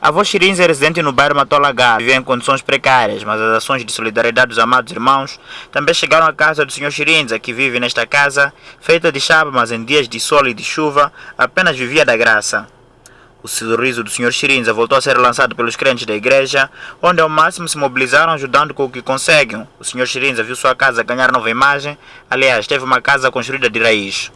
A avó Chirinza é residente no bairro Matolagá, vive em condições precárias, mas as ações de solidariedade dos amados irmãos também chegaram à casa do Sr. Chirinza, que vive nesta casa, feita de chapa, mas em dias de sol e de chuva, apenas vivia da graça. O sorriso do Sr. Chirinza voltou a ser lançado pelos crentes da igreja, onde ao máximo se mobilizaram ajudando com o que conseguem. O Sr. Chirinza viu sua casa ganhar nova imagem, aliás, teve uma casa construída de raiz.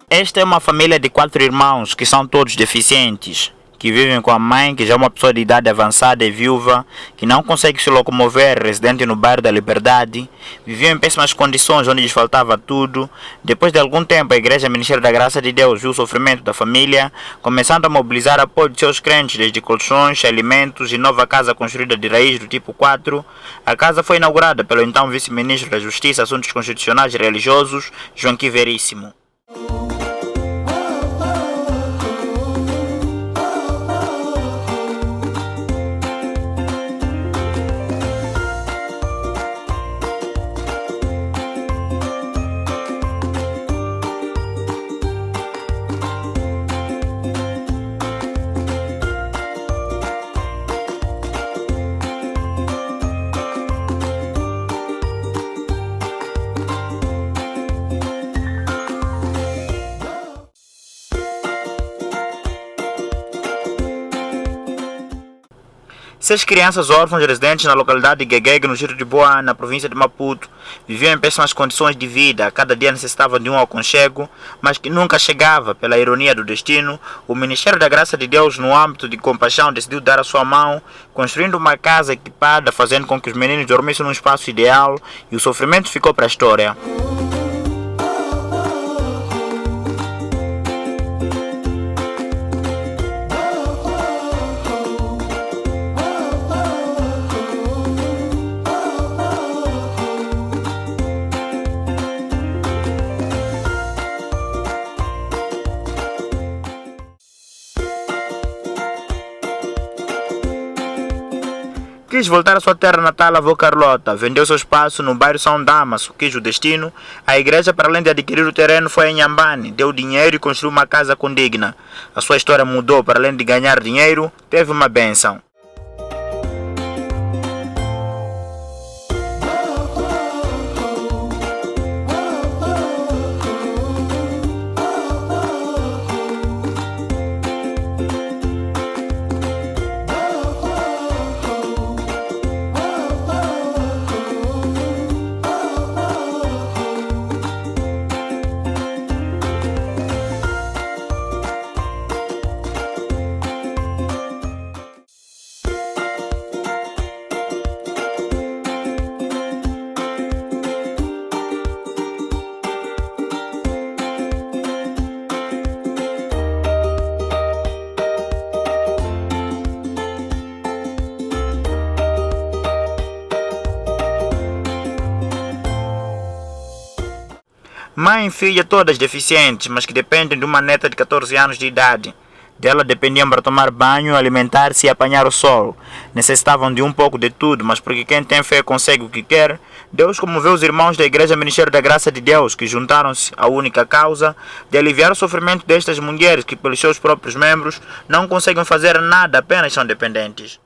Esta é uma família de 4 irmãos que são todos deficientes, que vivem com a mãe, que já é uma pessoa de idade avançada e viúva, que não consegue se locomover, residente no bairro da Liberdade, viviam em péssimas condições onde lhes faltava tudo. Depois de algum tempo, a Igreja Ministério da Graça de Deus viu o sofrimento da família, começando a mobilizar apoio de seus crentes, desde colchões, alimentos e nova casa construída de raiz do tipo 4. A casa foi inaugurada pelo então vice-ministro da Justiça, Assuntos Constitucionais e Religiosos, Joaquim Veríssimo. Seis crianças órfãs residentes na localidade de Gueguegue, no distrito de Boa, na província de Maputo, viviam em péssimas condições de vida. Cada dia necessitavam de um aconchego, mas que nunca chegava. Pela ironia do destino, o Ministério da Graça de Deus, no âmbito de compaixão, decidiu dar a sua mão, construindo uma casa equipada, fazendo com que os meninos dormissem num espaço ideal, e o sofrimento ficou para a história. Quis voltar à sua terra natal, a avó Carlota. Vendeu seu espaço no bairro São Damaso. Quis o destino. A igreja, para além de adquirir o terreno, foi em Inhambane. Deu dinheiro e construiu uma casa condigna. A sua história mudou. Para além de ganhar dinheiro, teve uma bênção. Mãe e filha todas deficientes, mas que dependem de uma neta de 14 anos de idade. Dela dependiam para tomar banho, alimentar-se e apanhar o sol. Necessitavam de um pouco de tudo, mas porque quem tem fé consegue o que quer, Deus comoveu os irmãos da Igreja Ministério da Graça de Deus, que juntaram-se à única causa de aliviar o sofrimento destas mulheres que, pelos seus próprios membros, não conseguem fazer nada, apenas são dependentes.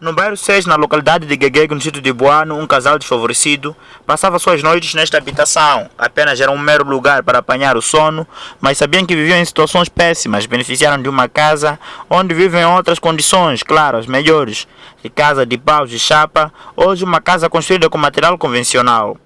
No bairro 6, na localidade de Gueguego, no sítio de Boano, um casal desfavorecido passava suas noites nesta habitação. Apenas era um mero lugar para apanhar o sono, mas sabiam que viviam em situações péssimas. Beneficiaram de uma casa onde vivem em outras condições, claro, as melhores. De casa de paus e chapa, hoje uma casa construída com material convencional.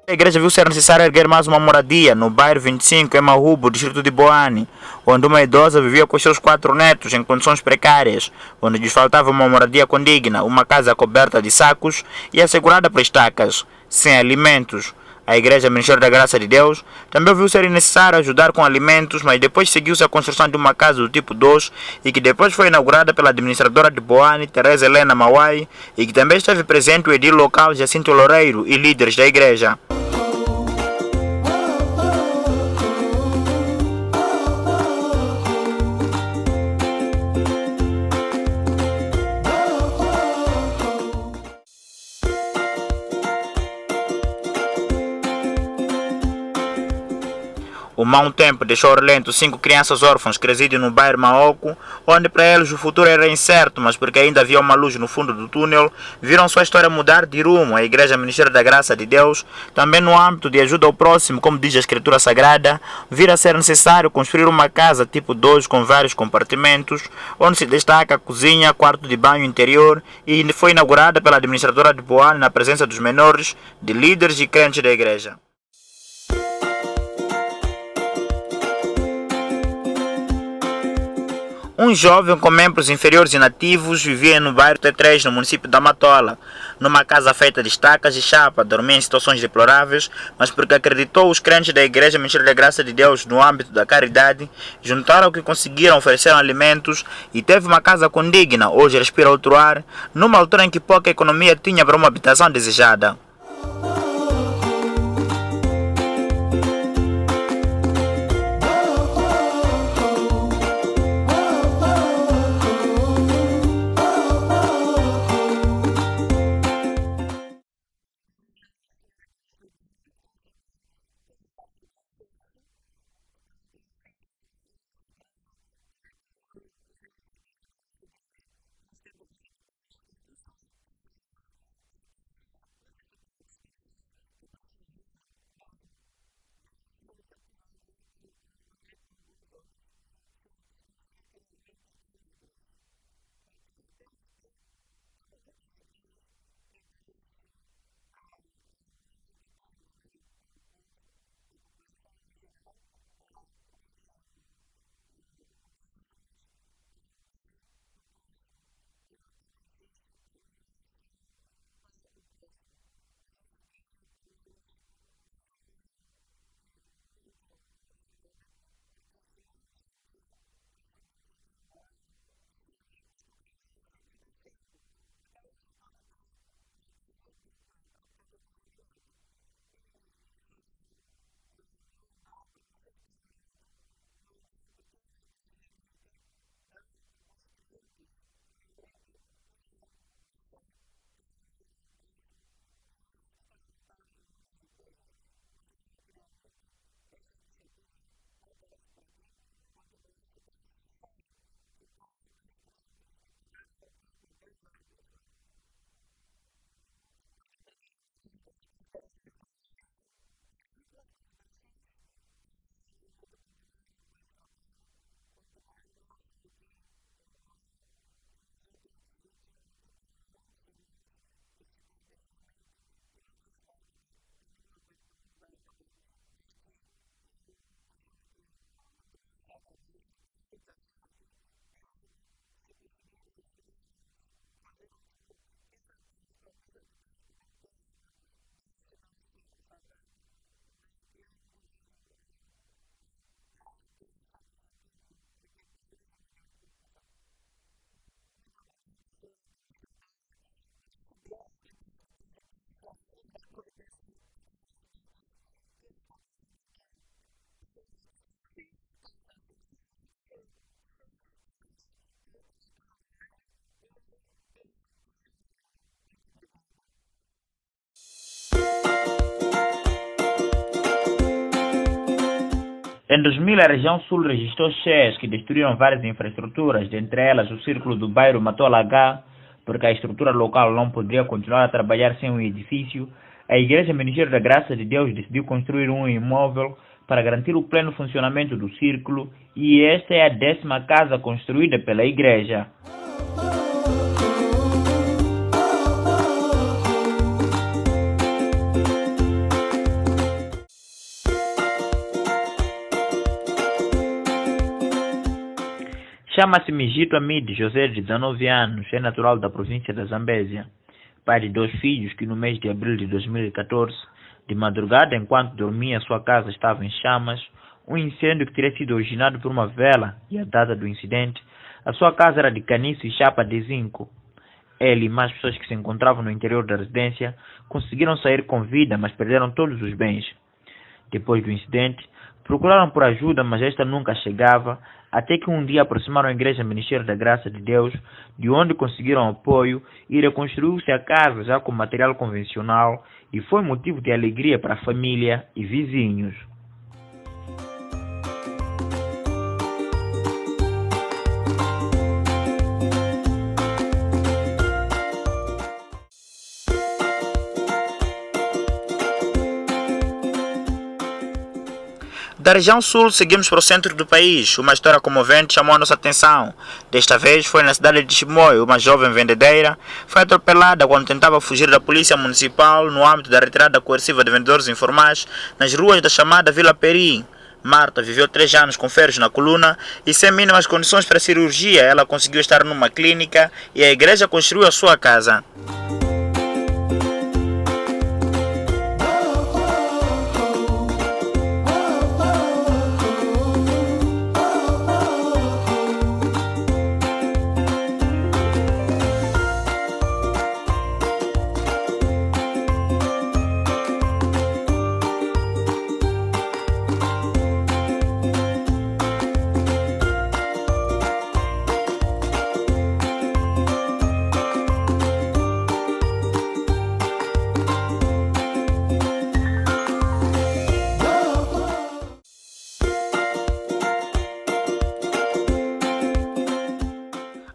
A igreja viu ser necessário erguer mais uma moradia no bairro 25, em Mahubo, distrito de Boane, onde uma idosa vivia com seus 4 netos em condições precárias, onde lhes faltava uma moradia condigna, uma casa coberta de sacos e assegurada por estacas, sem alimentos. A Igreja Ministério da Graça de Deus também viu ser necessário ajudar com alimentos, mas depois seguiu-se a construção de uma casa do tipo 2 e que depois foi inaugurada pela administradora de Boane, Teresa Helena Mauai, e que também esteve presente o edil local Jacinto Loureiro e líderes da igreja. O mau tempo deixou relento 5 crianças órfãs que residem no bairro Maoco, onde para eles o futuro era incerto, mas porque ainda havia uma luz no fundo do túnel, viram sua história mudar de rumo. A Igreja Ministério da Graça de Deus, também no âmbito de ajuda ao próximo, como diz a Escritura Sagrada, vira a ser necessário construir uma casa tipo 2 com vários compartimentos, onde se destaca a cozinha, quarto de banho interior, e foi inaugurada pela administradora de Boane na presença dos menores, de líderes e crentes da igreja. Um jovem com membros inferiores e nativos vivia no bairro T3, no município da Matola, numa casa feita de estacas e chapa. Dormia em situações deploráveis, mas porque acreditou os crentes da Igreja Ministério da Graça de Deus no âmbito da caridade, juntaram o que conseguiram, ofereceram alimentos e teve uma casa condigna. Hoje respira outro ar, numa altura em que pouca economia tinha para uma habitação desejada. Em 2000, a região sul registrou cheias que destruíram várias infraestruturas, dentre elas o círculo do bairro Matolagá, porque a estrutura local não poderia continuar a trabalhar sem um edifício. A Igreja Ministério da Graça de Deus decidiu construir um imóvel para garantir o pleno funcionamento do círculo, e esta é a 10ª casa construída pela Igreja. Chama-se Mijito Amide José, de 19 anos, é natural da província da Zambésia, pai de 2 filhos que no mês de abril de 2014, de madrugada, enquanto dormia, sua casa estava em chamas, um incêndio que teria sido originado por uma vela, e a data do incidente, a sua casa era de caniço e chapa de zinco. Ele e mais pessoas que se encontravam no interior da residência conseguiram sair com vida, mas perderam todos os bens. Depois do incidente, procuraram por ajuda, mas esta nunca chegava, até que um dia aproximaram a Igreja Ministério da Graça de Deus, de onde conseguiram apoio e reconstruiu-se a casa já com material convencional, e foi motivo de alegria para a família e vizinhos. Da região sul, seguimos para o centro do país. Uma história comovente chamou a nossa atenção. Desta vez foi na cidade de Chimoio. Uma jovem vendedeira foi atropelada quando tentava fugir da polícia municipal no âmbito da retirada coerciva de vendedores informais nas ruas da chamada Vila Peri. Marta viveu 3 anos com ferros na coluna e sem mínimas condições para cirurgia. Ela conseguiu estar numa clínica e a igreja construiu a sua casa.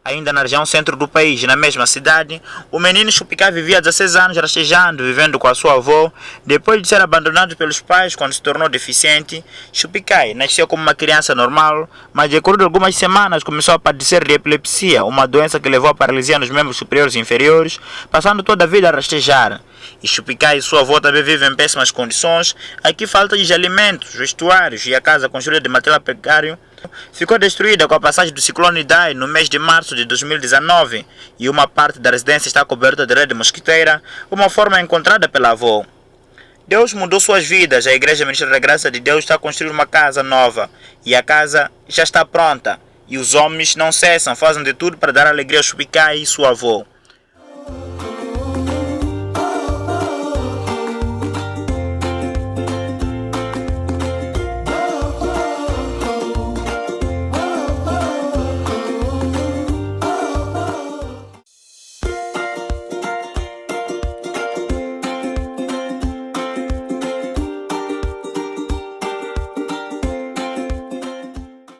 Ainda na região centro do país, na mesma cidade, o menino Chupicai vivia 16 anos rastejando, vivendo com a sua avó. Depois de ser abandonado pelos pais quando se tornou deficiente, Chupicai nasceu como uma criança normal, mas decorrido de algumas semanas começou a padecer de epilepsia, uma doença que levou à paralisia nos membros superiores e inferiores, passando toda a vida a rastejar. E Chupicai e sua avó também vivem em péssimas condições. Aqui falta de alimentos, vestuários, e a casa construída de material precário ficou destruída com a passagem do ciclone Idai no mês de março de 2019, e uma parte da residência está coberta de rede mosquiteira, uma forma encontrada pela avó. Deus mudou suas vidas. A Igreja Ministério da Graça de Deus está construindo uma casa nova, e a casa já está pronta, e os homens não cessam, fazem de tudo para dar alegria a Chupicai e sua avó.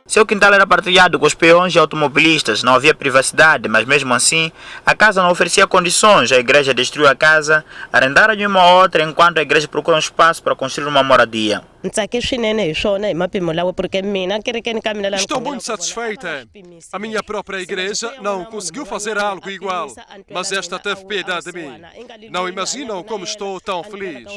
Seu quintal era partilhado com os peões e automobilistas, não havia privacidade, mas mesmo assim, a casa não oferecia condições. A igreja destruiu a casa, arrendaram de uma a outra, enquanto a igreja procura um espaço para construir uma moradia. Estou muito satisfeita. A minha própria igreja não conseguiu fazer algo igual, mas esta teve piedade de mim. Não imaginam como estou tão feliz.